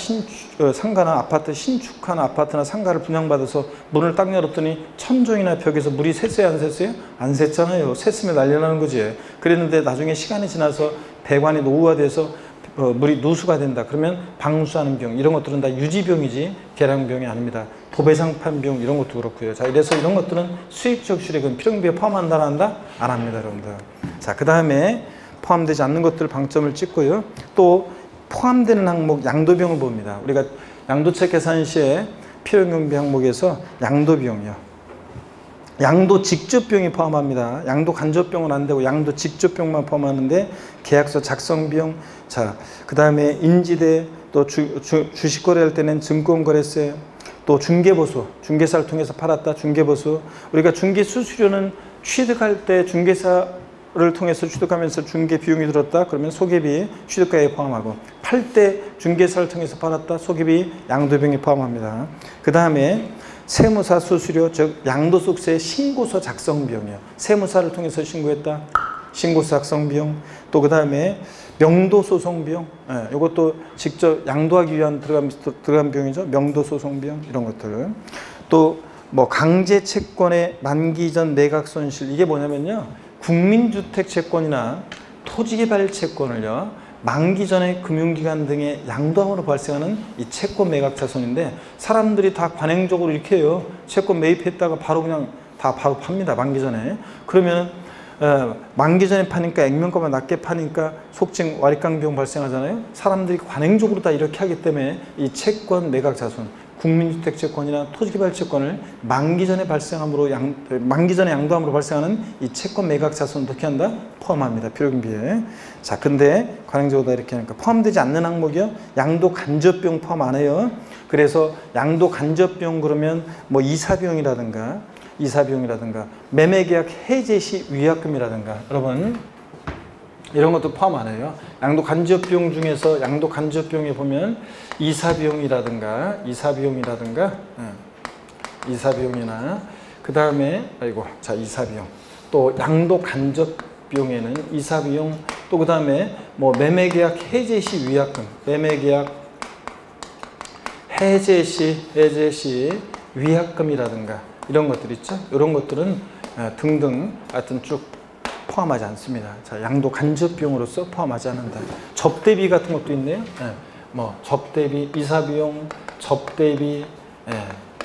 아파트 신축한 아파트나 상가를 분양받아서 문을 딱 열었더니 천정이나 벽에서 물이 샜어요, 안 샜어요? 안 샜잖아요. 샜으면 난리 나는 거지. 그랬는데 나중에 시간이 지나서 배관이 노후화돼서 물이 누수가 된다. 그러면 방수하는 비용 이런 것들은 다 유지 비용이지 개량 비용이 아닙니다. 도배장판 비용 이런 것도 그렇고요. 자, 이래서 이런 것들은 수익적 지출액은 필요경비에 포함한다 안 한다? 안 합니다, 여러분들. 자, 그 다음에 포함되지 않는 것들 방점을 찍고요. 또 포함되는 항목 양도비용을 봅니다. 우리가 양도책 계산 시에 필요경비 항목에서 양도비용이요. 양도 직접비용이 포함합니다. 양도 간접비용은 안 되고 양도 직접비용만 포함하는데 계약서 작성비용, 자, 그 다음에 인지대, 또 주식 거래할 때는 증권거래세, 또 중개보수, 중개사를 통해서 팔았다 중개보수. 우리가 중개 수수료는 취득할 때 중개사를 통해서 취득하면서 중개 비용이 들었다 그러면 소개비 취득가액에 포함하고 팔 때 중개사를 통해서 팔았다 소개비 양도비용에 포함합니다. 그 다음에 세무사 수수료 즉 양도소득세 신고서 작성 비용이요. 세무사를 통해서 신고했다 신고서 작성 비용. 또 그 다음에 명도소송 비용, 이것도 직접 양도하기 위한 들어간 비용이죠. 명도소송 비용 이런 것들. 또 뭐 강제 채권의 만기 전 매각 손실 이게 뭐냐면요. 국민주택 채권이나 토지개발 채권을요. 만기 전에 금융기관 등의 양도함으로 발생하는 이 채권 매각 자손인데 사람들이 다 관행적으로 이렇게 해요. 채권 매입했다가 바로 그냥 다 바로 팝니다. 만기 전에. 그러면 만기 전에 파니까 액면가만 낮게 파니까 속칭 와리깡 비용 발생하잖아요. 사람들이 관행적으로 다 이렇게 하기 때문에 이 채권 매각 자손 국민주택 채권이나 토지개발 채권을 만기 전에 발생함으로 만기 전에 양도함으로 발생하는 이 채권 매각 자손 어떻게 한다? 포함합니다. 필요경비에. 자, 근데 관행적으로 다 이렇게 하니까 포함되지 않는 항목이요. 양도 간접비용 포함 안 해요. 그래서 양도 간접비용 그러면 뭐 이사비용이라든가 매매계약 해제 시 위약금이라든가 여러분 이런 것도 포함 안 해요. 양도 간접비용 중에서 양도 간접비용에 보면 이사비용이라든가 이사비용이나 그 다음에 이사비용 또 양도 간접비용에는 이사비용 또 그 다음에 뭐 매매계약 해제 시 위약금 매매계약 해제 시 위약금이라든가 이런 것들 있죠. 이런 것들은 등등 하여튼 쭉 포함하지 않습니다. 자, 양도 간접 비용으로서 포함하지 않는다. 접대비 같은 것도 있네요. 뭐 접대비, 이사비용, 접대비,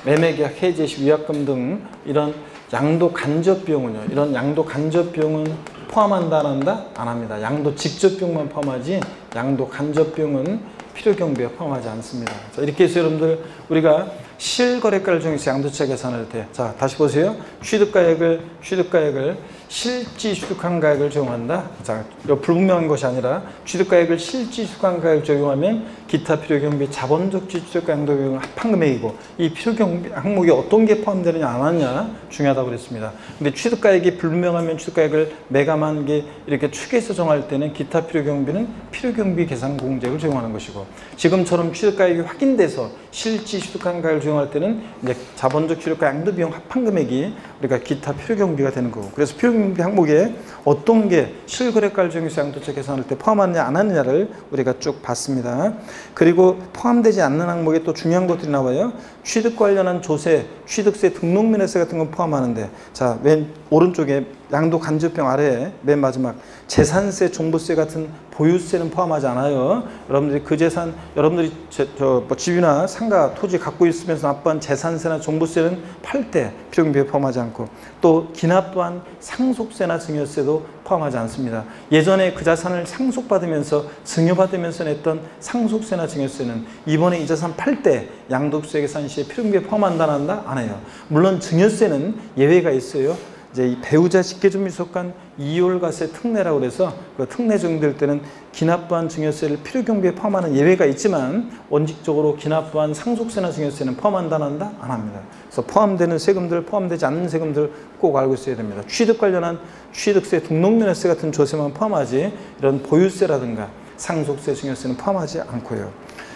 매매계약 해제 시 위약금 등 이런 양도 간접 비용은요. 이런 양도 간접 비용은 포함한다 안 한다? 안 합니다. 양도 직접 비용만 포함하지 양도 간접 비용은 필요경비에 포함하지 않습니다. 자, 이렇게 해서 여러분들 우리가 실거래가를 중에서 양도차 계산할 때, 자, 다시 보세요. 취득가액을 실지 취득한 가액을 적용한다. 자, 불분명한 것이 아니라 취득가액을 실지 취득한 가액을 적용하면 기타 필요경비 자본적 취득가 양도비용 합한금액이고 이 필요경비 항목이 어떤 게 포함되느냐 안 하느냐 중요하다고 그랬습니다. 근데 취득가액이 불분명하면 취득가액을 매감한 게 이렇게 축에서 정할 때는 기타 필요경비는 필요경비 계산 공제액을 적용하는 것이고 지금처럼 취득가액이 확인돼서 실지 취득한 가액을 적용할 때는 이제 자본적 취득가 양도비용 합한금액이 우리가 기타 필요경비가 되는 거고 그래서 필요경비 필요경비 항목에 어떤 게 실거래가를 적용해서 양도세 계산할 때 포함하느냐 안 하느냐를 우리가 쭉 봤습니다. 그리고 포함되지 않는 항목에 또 중요한 것들이 나와요. 취득 관련한 조세, 취득세, 등록면허세 같은 건 포함하는데, 자, 맨 오른쪽에 양도 간접병 아래에 맨 마지막 재산세, 종부세 같은 보유세는 포함하지 않아요. 여러분들이 그 재산, 여러분들이 뭐 집이나 상가, 토지 갖고 있으면서 납부한 재산세나 종부세는 팔 때 필요경비에 포함하지 않고, 또 기납 또한 상속세나 증여세도 포함하지 않습니다. 예전에 그 자산을 상속받으면서 증여받으면서 냈던 상속세나 증여세는 이번에 이 자산 팔 때 양도세 계산 시에 필요경비에 포함한다 안 한다? 안 해요. 물론 증여세는 예외가 있어요. 이제 이 배우자 직계존미 속한 이율과세 특례라고 그래서 그 특례 적용될 때는 기납부한 증여세를 필요경비에 포함하는 예외가 있지만 원칙적으로 기납부한 상속세나 증여세는 포함한다 안 한다? 안 합니다. 그래서 포함되는 세금들, 포함되지 않는 세금들 꼭 알고 있어야 됩니다. 취득 관련한 취득세, 등록면허세 같은 조세만 포함하지 이런 보유세라든가 상속세, 증여세는 포함하지 않고요.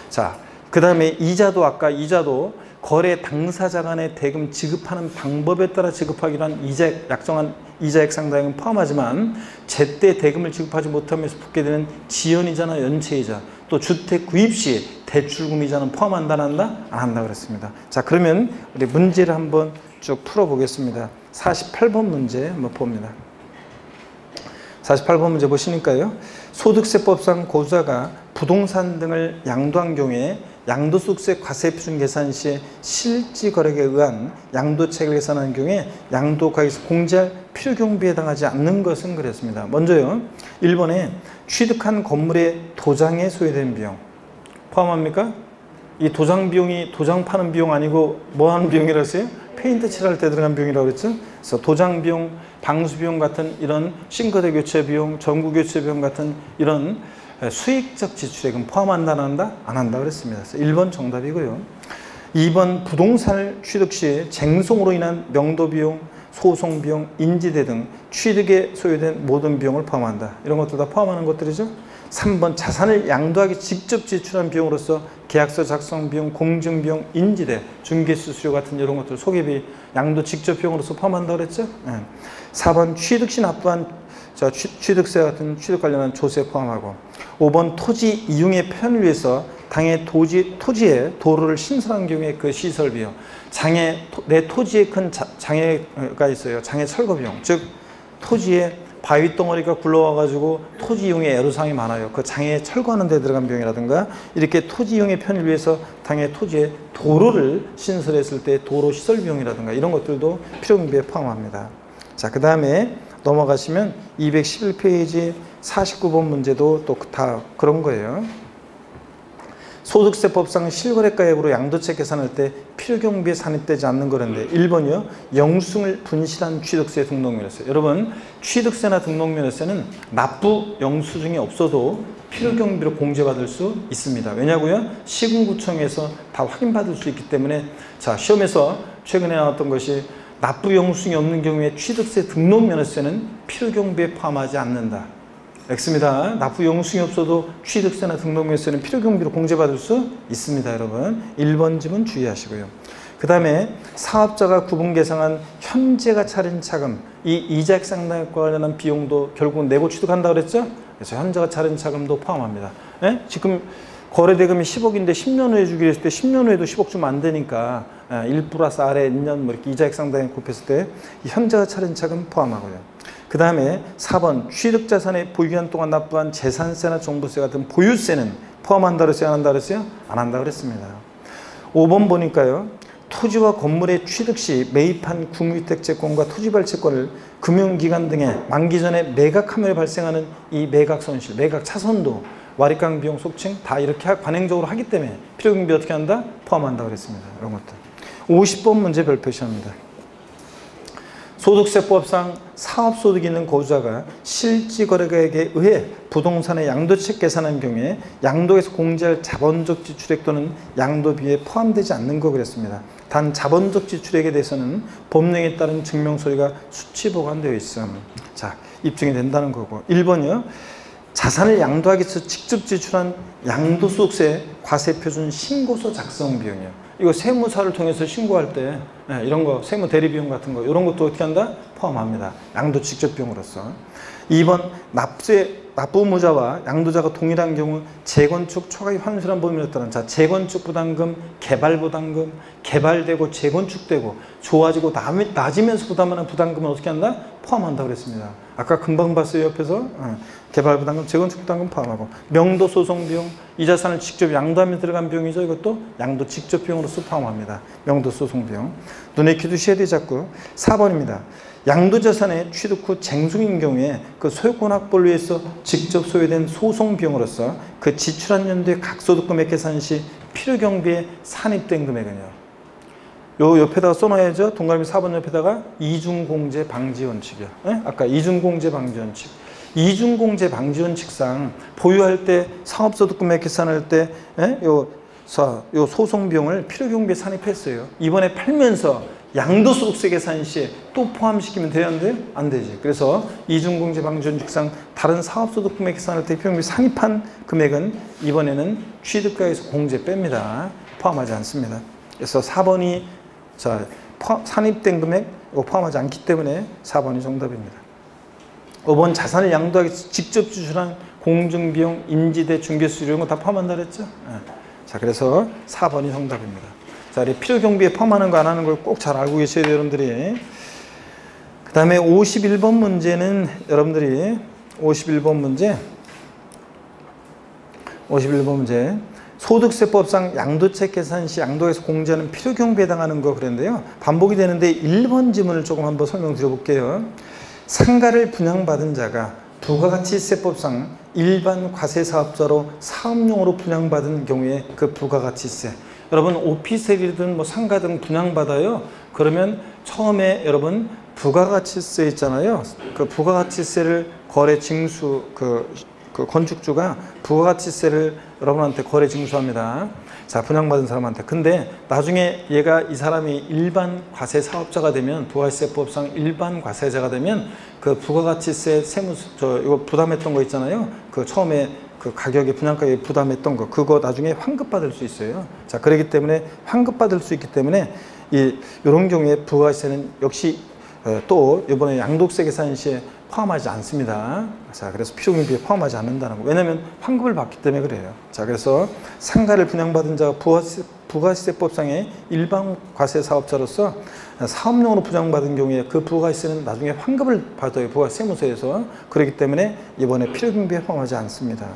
자, 그 다음에 이자도 아까 이자도 거래 당사자 간의 대금 지급하는 방법에 따라 지급하기로 한 이자액, 약정한 이자액 상당은 포함하지만 제때 대금을 지급하지 못하면서 붙게 되는 지연이자나 연체이자, 또 주택 구입 시 대출금 이자는 포함한다 안 한다? 안 한다 그랬습니다. 자, 그러면 우리 문제를 한번 쭉 풀어보겠습니다. 48번 문제 한번 봅니다. 48번 문제 보시니까요. 소득세법상 고소자가 부동산 등을 양도한 경우에 양도소득세 과세표준 계산 시에 실지거래에 의한 양도차익을 계산하는 경우에 양도가액에서 공제할 필요경비에 해당하지 않는 것은 그랬습니다. 먼저요. 1번에 취득한 건물의 도장에 소요된 비용 포함합니까? 이 도장 비용이 도장 파는 비용 아니고 뭐 하는 비용이라서요? 페인트 칠할 때 들어간 비용이라고 그랬죠? 그래서 도장 비용, 방수 비용 같은 이런 싱크대 교체 비용, 전구 교체 비용 같은 이런 수익적 지출액은 포함한다 안 한다? 안 한다 그랬습니다. 그래서 1번 정답이고요. 2번 부동산을 취득 시 쟁송으로 인한 명도 비용, 소송 비용, 인지대 등 취득에 소요된 모든 비용을 포함한다. 이런 것들 다 포함하는 것들이죠. 3번 자산을 양도하기 직접 지출한 비용으로서 계약서 작성 비용, 공증 비용, 인지대, 중개수 수료 같은 이런 것들 소개비, 양도 직접 비용으로서 포함한다 그랬죠. 4번 취득 시 납부한 취득세 같은 취득 관련한 조세 포함하고, 5번 토지 이용의 편을 위해서 당의 토지에 도로를 신설한 경우에 그 시설 비용, 내 토지에 큰 장애가 있어요. 장애 철거 비용, 즉 토지에 바위 덩어리가 굴러와가지고 토지 이용에 애로사항이 많아요. 그 장애 철거하는 데 들어간 비용이라든가, 이렇게 토지 이용의 편을 위해서 당의 토지에 도로를 신설했을 때 도로 시설 비용이라든가 이런 것들도 필요경비에 포함합니다. 자, 그 다음에 넘어가시면 211페이지 49번 문제도 또 다 그런 거예요. 소득세법상 실거래가액으로 양도세 계산할 때 필요경비에 산입되지 않는 거는데 1번이요. 영수증을 분실한 취득세, 등록면허세. 여러분, 취득세나 등록면허세는 납부 영수증이 없어도 필요경비로 공제받을 수 있습니다. 왜냐고요? 시군구청에서 다 확인받을 수 있기 때문에. 자, 시험에서 최근에 나왔던 것이 납부 영수증이 없는 경우에 취득세, 등록면허세는 필요경비에 포함하지 않는다. X입니다. 납부 영수증이 없어도 취득세나 등록면허세는 필요경비로 공제받을 수 있습니다. 여러분 1번 지문 주의하시고요. 그 다음에 사업자가 구분 계상한 현재가 차린 차금, 이 이자액 상당과 관련한 비용도 결국은 내고 취득한다고 그랬죠? 그래서 현재가 차린 차금도 포함합니다. 예? 지금 거래대금이 10억인데 10년 후에 주기로 했을 때 10년 후에도 10억 주면 안 되니까 1 플러스 아래 1년 뭐 이렇게 이자액 상당에 곱했을 때 현재가 차린 차금 포함하고요. 그 다음에 4번 취득자산의 보유기간 동안 납부한 재산세나 종부세 같은 보유세는 포함한다 그랬어요? 안 한다 그랬어요? 안 한다 그랬습니다. 5번 보니까요. 토지와 건물의 취득 시 매입한 국유택채권과 토지발채권을 금융기관 등에 만기 전에 매각하면 발생하는 이 매각 손실, 매각 차손도 와리강 비용 속칭 다 이렇게 관행적으로 하기 때문에 필요경비 어떻게 한다? 포함한다 그랬습니다. 이런 것들. 50번 문제 별표 시험입니다. 소득세법상 사업소득이 있는 거주자가 실지거래가액에 의해 부동산의 양도책 계산한 경우에 양도에서 공제할 자본적 지출액 또는 양도비에 포함되지 않는 거 그랬습니다. 단 자본적 지출액에 대해서는 법령에 따른 증명서류가 수치 보관되어 있음. 자, 입증이 된다는 거고. 1번이요. 자산을 양도하기 위해서 직접 지출한 양도소득세 과세표준 신고서 작성 비용이요. 이거 세무사를 통해서 신고할 때 이런 거 세무 대리 비용 같은 거 이런 것도 어떻게 한다? 포함합니다. 양도 직접 비용으로서. 2번 납부무자와 양도자가 동일한 경우 재건축 초과익 환수란 범위에 따른 자 재건축 부담금, 개발 부담금, 개발되고 재건축되고 좋아지고 낮으면서 부담하는 부담금은 어떻게 한다? 포함한다고 그랬습니다. 아까 금방 봤어요. 옆에서 개발 부담금, 재건축 부담금 포함하고 명도 소송 비용, 이 자산을 직접 양도하며 들어간 비용이죠. 이것도 양도 직접 비용으로서 포함합니다. 명도 소송 비용. 눈에 기두셔야 돼 자꾸. 4번입니다. 양도자산의 취득 후 쟁송인 경우에 그 소유권 확보를 위해서 직접 소요된 소송 비용으로서 그 지출한 연도의 각 소득금액 계산 시 필요경비에 산입된 금액은요. 요 옆에다가 써놔야죠. 동그라미 4번 옆에다가 이중공제 방지 원칙이요. 아까 이중공제 방지 원칙. 이중공제 방지 원칙상 보유할 때 상업소득금액 계산할 때 요 소송 비용을 필요경비에 산입했어요. 이번에 팔면서 양도소득세 계산 시에 또 포함시키면 되는데 안 되지. 그래서 이중공제 방지 원칙상 다른 사업소득금액 계산할 때 필요경비 산입한 금액은 이번에는 취득가에서 공제 뺍니다. 포함하지 않습니다. 그래서 4번이 산입된 금액 이거 포함하지 않기 때문에 4번이 정답입니다. 5번 자산을 양도하기 위해서 직접 지출한 공증비용, 인지대, 중개수수료 이런 거 다 포함한다 그랬죠? 자, 그래서 4번이 정답입니다. 자, 필요경비에 포함하는 거 안 하는 걸 꼭 잘 알고 계셔야 돼요, 여러분들이. 그 다음에 51번 문제는 여러분들이 51번 문제 소득세법상 양도책 계산 시 양도에서 공제하는 필요경비에 해당하는 거 그랬는데요. 반복이 되는데 1번 지문을 조금 한번 설명드려 볼게요. 상가를 분양받은 자가 부가가치세법상 일반 과세사업자로 사업용으로 분양받은 경우에 그 부가가치세 여러분 오피스텔이든 뭐 상가든 분양받아요. 그러면 처음에 여러분 부가가치세 있잖아요. 그 부가가치세를 거래 징수 그 건축주가 부가가치세를 여러분한테 거래 징수합니다. 자, 분양받은 사람한테. 근데 나중에 이 사람이 일반 과세 사업자가 되면 부가가치세법상 일반 과세자가 되면 그 부가가치세 이거 부담했던 거 있잖아요. 그 처음에 그 가격에 분양가격에 부담했던 거 그거 나중에 환급받을 수 있어요. 자, 그렇기 때문에 환급받을 수 있기 때문에 이런 경우에 부가가치세는 역시 또 이번에 양도세 계산 시에 포함하지 않습니다. 자, 그래서 필요경비에 포함하지 않는다는 거. 왜냐하면 환급을 받기 때문에 그래요. 자, 그래서 상가를 분양받은 자가 부가세법상의 일반 과세 사업자로서 사업용으로 분양받은 경우에 그 부가세는 나중에 환급을 받아요. 부가세무서에서. 그렇기 때문에 이번에 필요경비에 포함하지 않습니다.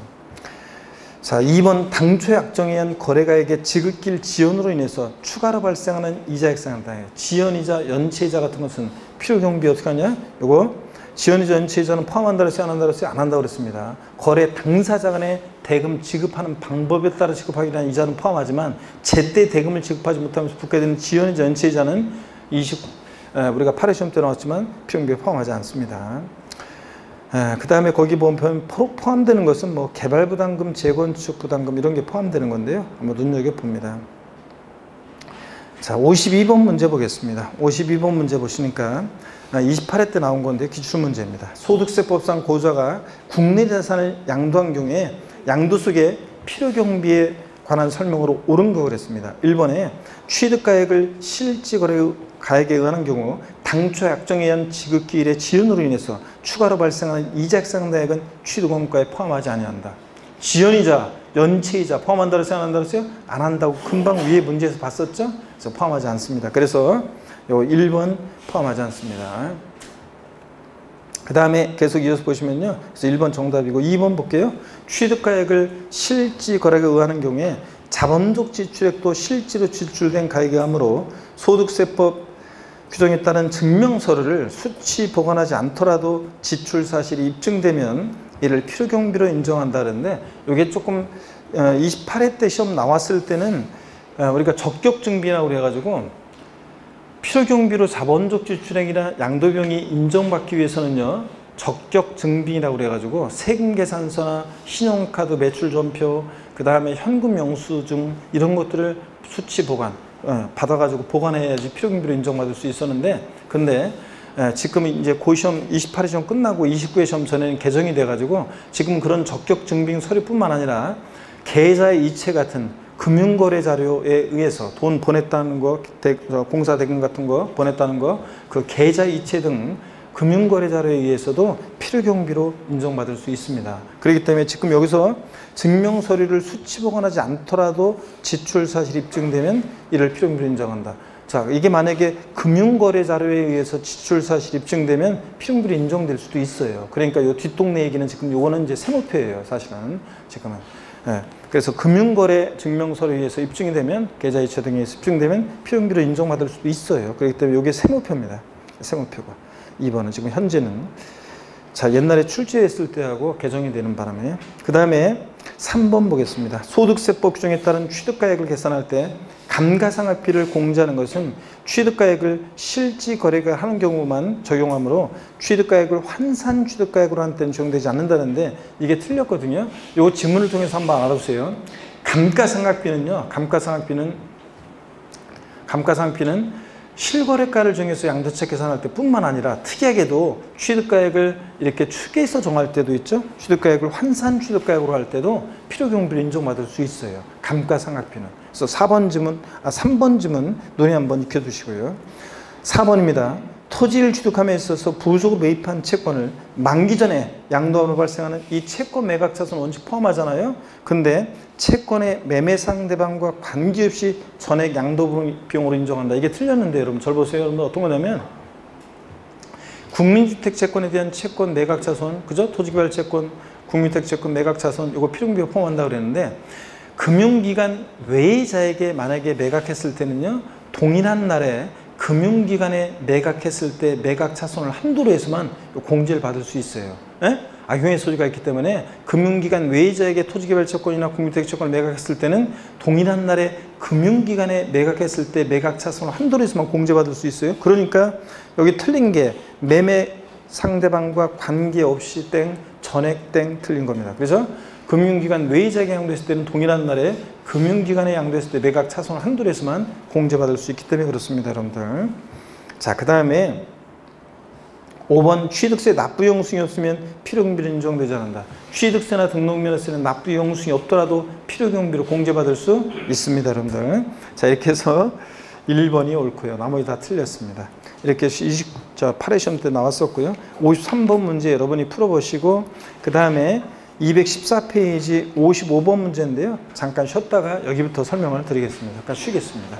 자, 2번 당초 약정에 의한 거래가액의 지급길 지연으로 인해서 추가로 발생하는 이자액 상환당해. 지연이자 연체이자 같은 것은 필요경비 어떻게 하냐? 요거 지연이자 연체이자는 포함한다 그랬어요? 안 한다 그랬어요? 안 한다고 그랬습니다. 거래 당사자 간에 대금 지급하는 방법에 따라 지급하기 위한 이자는 포함하지만 제때 대금을 지급하지 못하면서 붙게 되는 지연이자 연체이자는 우리가 8회 시험 때 나왔지만 필요경비에 포함하지 않습니다. 그 다음에 거기 보면 포함되는 것은 뭐 개발부담금, 재건축 부담금 이런 게 포함되는 건데요. 한번 눈여겨봅니다. 자, 52번 문제 보겠습니다. 52번 문제 보시니까 28회 때 나온 건데 기출문제입니다. 소득세법상 고자가 국내 자산을 양도한 경우에 양도속에 필요경비에 관한 설명으로 옳은 거 그랬습니다. 1번에 취득가액을 실지거래가액에 의한 경우 당초 약정에 의한 지급기일의 지연으로 인해서 추가로 발생하는 이자액 상당액은 취득원가에 포함하지 아니한다. 지연이자, 연체이자 포함한다 그랬어요? 안 한다 그랬어요? 안 한다고 금방 위에 문제에서 봤었죠? 그래서 포함하지 않습니다. 그래서 요 1번 포함하지 않습니다. 그 다음에 계속 이어서 보시면요. 그래서 1번 정답이고 2번 볼게요. 취득가액을 실지거래에 의하는 경우에 자본적 지출액도 실제로 지출된 가액이 하므로 소득세법 규정에 따른 증명서류를 수치 보관하지 않더라도 지출 사실이 입증되면 이를 필요경비로 인정한다는데 이게 조금 28회 때 시험 나왔을 때는 우리가 적격증비라고 그래가지고 필요경비로 자본적 지출액이나 양도비용이 인정받기 위해서는요 적격증빙이라고 그래가지고 세금계산서나 신용카드 매출전표 그 다음에 현금 영수증 이런 것들을 수치 보관 받아가지고 보관해야지 필요경비로 인정받을 수 있었는데 근데 지금 이제 고시험 28회 시험 끝나고 29회 시험 전에는 개정이 돼가지고 지금 그런 적격증빙 서류뿐만 아니라 계좌의 이체 같은 금융거래 자료에 의해서 돈 보냈다는 거, 공사 대금 같은 거 보냈다는 거, 그 계좌 이체 등 금융거래 자료에 의해서도 필요경비로 인정받을 수 있습니다. 그렇기 때문에 지금 여기서 증명서류를 수취보관하지 않더라도 지출사실이 입증되면 이를 필요경비로 인정한다. 자, 이게 만약에 금융거래 자료에 의해서 지출사실이 입증되면 필요경비로 인정될 수도 있어요. 그러니까 요 뒷동네 얘기는 지금 요거는 이제 세무표예요. 사실은 지금은. 예. 그래서 금융거래 증명서류에 의해서 입증이 되면 계좌이체 등에 의해서 입증되면 필요경비로 인정받을 수도 있어요. 그렇기 때문에 이게 세무표입니다. 세무표가. 2번은 지금 현재는 자 옛날에 출제했을 때하고 개정이 되는 바람에 그 다음에 3번 보겠습니다. 소득세법 규정에 따른 취득가액을 계산할 때 감가상각비를 공제하는 것은 취득가액을 실지거래가 하는 경우만 적용하므로 취득가액을 환산 취득가액으로 하는 때는 적용되지 않는다는데 이게 틀렸거든요. 이 지문을 통해서 한번 알아보세요. 감가상각비는요. 감가상각비는 실거래가를 정해서 양도세 계산할 때 뿐만 아니라 특이하게도 취득가액을 이렇게 축에서 정할 때도 있죠. 취득가액을 환산 취득가액으로 할 때도 필요경비를 인정받을 수 있어요. 감가상각비는. 그래서 3번 지문 논의 한번 익혀두시고요. 4번입니다. 토지를 취득함에 있어서 부속으로 매입한 채권을 만기 전에 양도함으로 발생하는 이 채권 매각 차손 원칙 포함하잖아요. 근데 채권의 매매 상대방과 관계없이 전액 양도 비용으로 인정한다. 이게 틀렸는데 여러분 잘 보세요. 여러분 어떤 거냐면 국민주택 채권에 대한 채권 매각 차손, 그죠? 토지개발 채권, 국민주택 채권 매각 차손 이거 필요경비가 포함한다 그랬는데 금융기관 외자에게 만약에 매각했을 때는요. 동일한 날에 금융기관에 매각했을 때 매각 차손을 한도로 해서만 공제를 받을 수 있어요. 예? 악용의 소지가 있기 때문에 금융기관 외자에게 토지개발채권이나 국민주택채권을 매각했을 때는 동일한 날에 금융기관에 매각했을 때 매각 차손을 한도로 해서만 공제받을 수 있어요. 그러니까 여기 틀린 게 매매 상대방과 관계없이 땡, 전액 땡 틀린 겁니다. 그래서 금융기관 외자에게 양도했을 때는 동일한 날에 금융기관에 양도했을 때 매각 차손을 한도로 해서만 공제받을 수 있기 때문에 그렇습니다. 여러분들. 자, 그 다음에 5번 취득세 납부용수이 없으면 필요경비로 인정되지 않는다. 취득세나 등록면허세는 납부용수이 없더라도 필요경비로 공제받을 수 있습니다. 여러분들. 자, 이렇게 해서 1번이 옳고요. 나머지 다 틀렸습니다. 이렇게 8회 시험 때 나왔었고요. 53번 문제 여러분이 풀어보시고 그 다음에 214페이지 55번 문제인데요. 잠깐 쉬었다가 여기부터 설명을 드리겠습니다. 잠깐 쉬겠습니다.